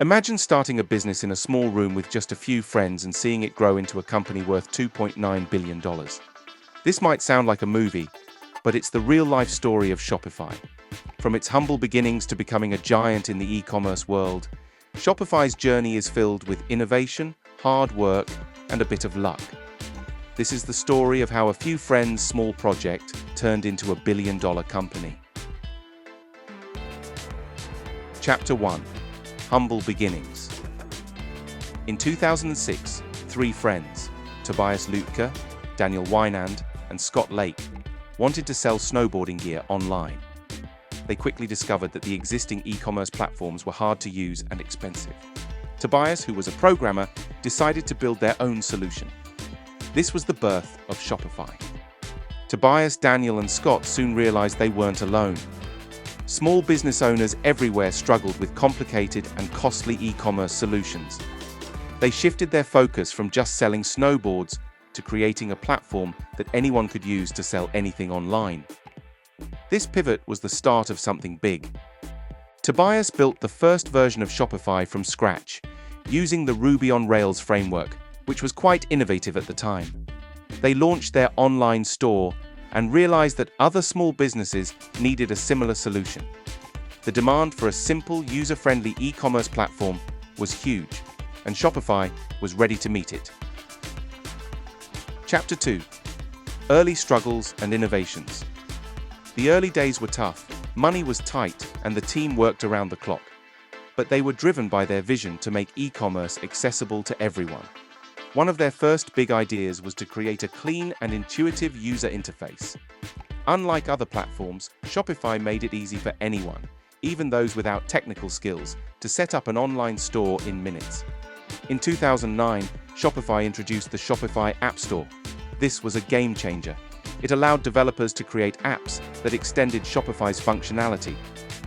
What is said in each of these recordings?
Imagine starting a business in a small room with just a few friends and seeing it grow into a company worth $2.9 billion. This might sound like a movie, but it's the real-life story of Shopify. From its humble beginnings to becoming a giant in the e-commerce world, Shopify's journey is filled with innovation, hard work, and a bit of luck. This is the story of how a few friends' small project turned into a billion-dollar company. Chapter 1. Humble Beginnings. In 2006, three friends, Tobias Lütke, Daniel Wynand, and Scott Lake, wanted to sell snowboarding gear online. They quickly discovered that the existing e-commerce platforms were hard to use and expensive. Tobias, who was a programmer, decided to build their own solution. This was the birth of Shopify. Tobias, Daniel, and Scott soon realized they weren't alone. Small business owners everywhere struggled with complicated and costly e-commerce solutions. They shifted their focus from just selling snowboards to creating a platform that anyone could use to sell anything online. This pivot was the start of something big. Tobias built the first version of Shopify from scratch, using the Ruby on Rails framework, which was quite innovative at the time. They launched their online store and realized that other small businesses needed a similar solution. The demand for a simple, user-friendly e-commerce platform was huge, and Shopify was ready to meet it. Chapter 2. Early Struggles and Innovations. The early days were tough, money was tight, and the team worked around the clock. But they were driven by their vision to make e-commerce accessible to everyone. One of their first big ideas was to create a clean and intuitive user interface. Unlike other platforms, Shopify made it easy for anyone, even those without technical skills, to set up an online store in minutes. In 2009, Shopify introduced the Shopify App Store. This was a game changer. It allowed developers to create apps that extended Shopify's functionality.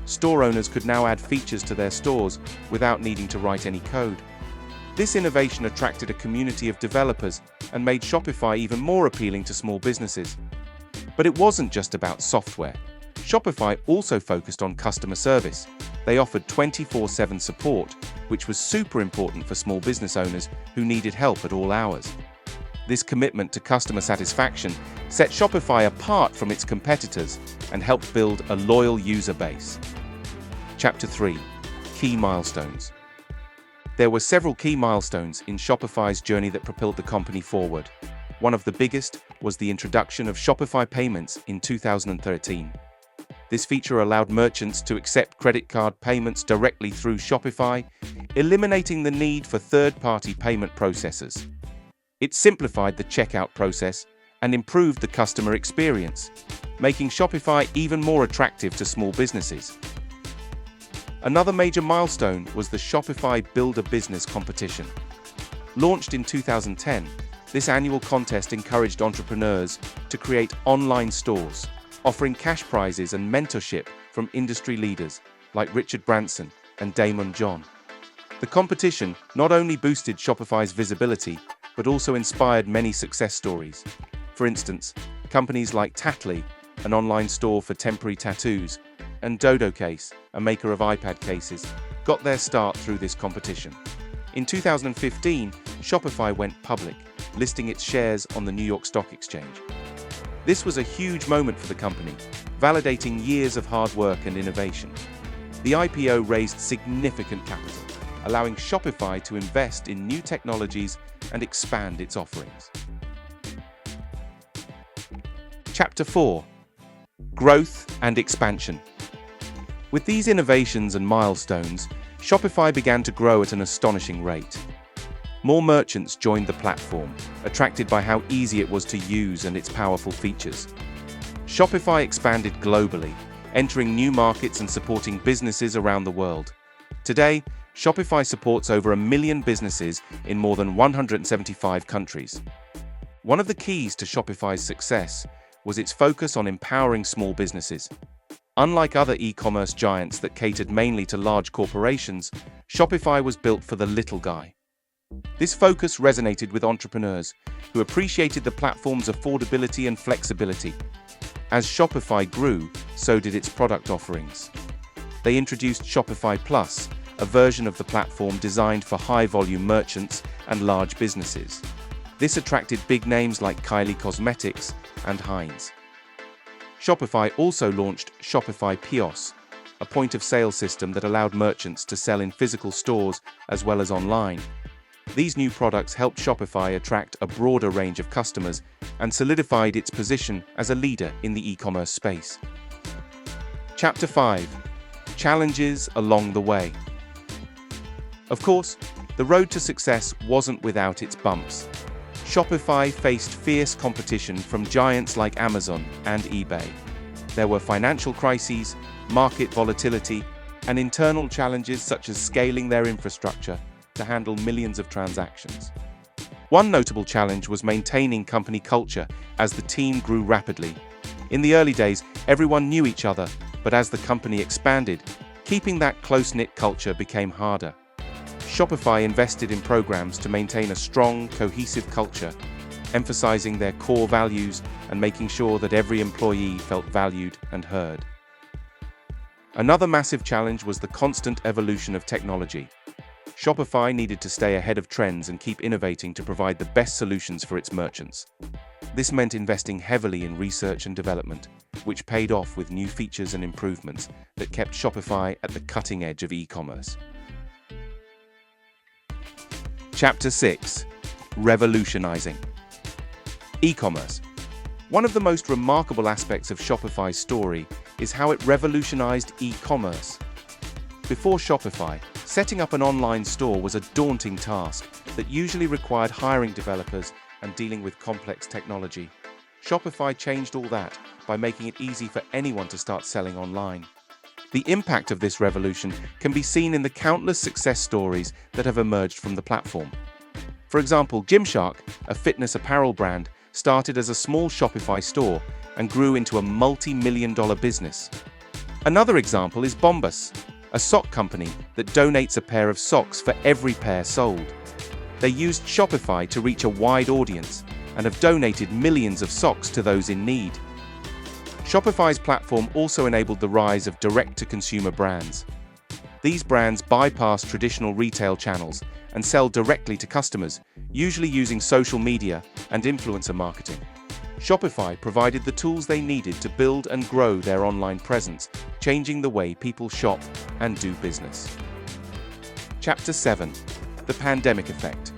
Store owners could now add features to their stores without needing to write any code. This innovation attracted a community of developers and made Shopify even more appealing to small businesses. But it wasn't just about software. Shopify also focused on customer service. They offered 24/7 support, which was super important for small business owners who needed help at all hours. This commitment to customer satisfaction set Shopify apart from its competitors and helped build a loyal user base. Chapter 3. Key Milestones. There were several key milestones in Shopify's journey that propelled the company forward. One of the biggest was the introduction of Shopify Payments in 2013. This feature allowed merchants to accept credit card payments directly through Shopify, eliminating the need for third-party payment processors. It simplified the checkout process and improved the customer experience, making Shopify even more attractive to small businesses. Another major milestone was the Shopify Build a Business competition. Launched in 2010, this annual contest encouraged entrepreneurs to create online stores, offering cash prizes and mentorship from industry leaders like Richard Branson and Damon John. The competition not only boosted Shopify's visibility, but also inspired many success stories. For instance, companies like Tattly, an online store for temporary tattoos, and Dodo Case, a maker of iPad cases, got their start through this competition. In 2015, Shopify went public, listing its shares on the New York Stock Exchange. This was a huge moment for the company, validating years of hard work and innovation. The IPO raised significant capital, allowing Shopify to invest in new technologies and expand its offerings. Chapter 4. Growth and Expansion. With these innovations and milestones, Shopify began to grow at an astonishing rate. More merchants joined the platform, attracted by how easy it was to use and its powerful features. Shopify expanded globally, entering new markets and supporting businesses around the world. Today, Shopify supports over 1 million businesses in more than 175 countries. One of the keys to Shopify's success was its focus on empowering small businesses. Unlike other e-commerce giants that catered mainly to large corporations, Shopify was built for the little guy. This focus resonated with entrepreneurs who appreciated the platform's affordability and flexibility. As Shopify grew, so did its product offerings. They introduced Shopify Plus, a version of the platform designed for high-volume merchants and large businesses. This attracted big names like Kylie Cosmetics and Heinz. Shopify also launched Shopify POS, a point-of-sale system that allowed merchants to sell in physical stores as well as online. These new products helped Shopify attract a broader range of customers and solidified its position as a leader in the e-commerce space. Chapter 5. Challenges along the way. Of course, the road to success wasn't without its bumps. Shopify faced fierce competition from giants like Amazon and eBay. There were financial crises, market volatility, and internal challenges such as scaling their infrastructure to handle millions of transactions. One notable challenge was maintaining company culture as the team grew rapidly. In the early days, everyone knew each other, but as the company expanded, keeping that close-knit culture became harder. Shopify invested in programs to maintain a strong, cohesive culture, emphasizing their core values and making sure that every employee felt valued and heard. Another massive challenge was the constant evolution of technology. Shopify needed to stay ahead of trends and keep innovating to provide the best solutions for its merchants. This meant investing heavily in research and development, which paid off with new features and improvements that kept Shopify at the cutting edge of e-commerce. Chapter 6. Revolutionizing. E-commerce. One of the most remarkable aspects of Shopify's story is how it revolutionized e-commerce. Before Shopify, setting up an online store was a daunting task that usually required hiring developers and dealing with complex technology. Shopify changed all that by making it easy for anyone to start selling online. The impact of this revolution can be seen in the countless success stories that have emerged from the platform. For example, Gymshark, a fitness apparel brand, started as a small Shopify store and grew into a multi-million-dollar business. Another example is Bombas, a sock company that donates a pair of socks for every pair sold. They used Shopify to reach a wide audience and have donated millions of socks to those in need. Shopify's platform also enabled the rise of direct-to-consumer brands. These brands bypass traditional retail channels and sell directly to customers, usually using social media and influencer marketing. Shopify provided the tools they needed to build and grow their online presence, changing the way people shop and do business. Chapter 7. The pandemic effect.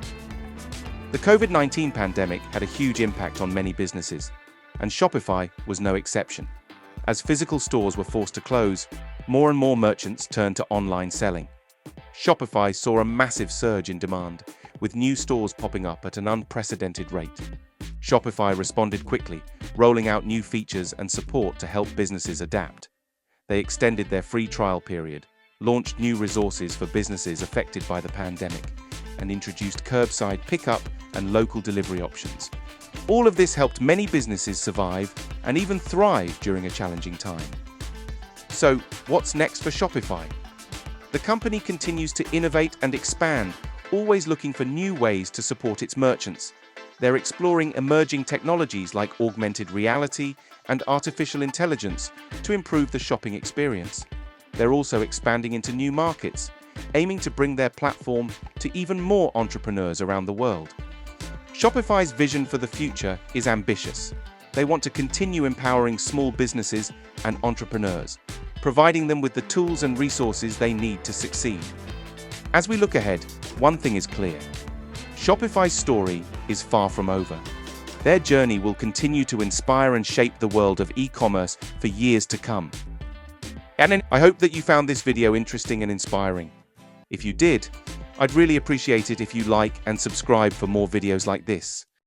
The COVID-19 pandemic had a huge impact on many businesses, and Shopify was no exception. As physical stores were forced to close, more and more merchants turned to online selling. Shopify saw a massive surge in demand, with new stores popping up at an unprecedented rate. Shopify responded quickly, rolling out new features and support to help businesses adapt. They extended their free trial period, launched new resources for businesses affected by the pandemic, and introduced curbside pickup and local delivery options. All of this helped many businesses survive and even thrive during a challenging time. So, what's next for Shopify? The company continues to innovate and expand, always looking for new ways to support its merchants. They're exploring emerging technologies like augmented reality and artificial intelligence to improve the shopping experience. They're also expanding into new markets, aiming to bring their platform to even more entrepreneurs around the world. Shopify's vision for the future is ambitious. They want to continue empowering small businesses and entrepreneurs, providing them with the tools and resources they need to succeed. As we look ahead, one thing is clear. Shopify's story is far from over. Their journey will continue to inspire and shape the world of e-commerce for years to come. And I hope that you found this video interesting and inspiring. If you did, I'd really appreciate it if you like and subscribe for more videos like this.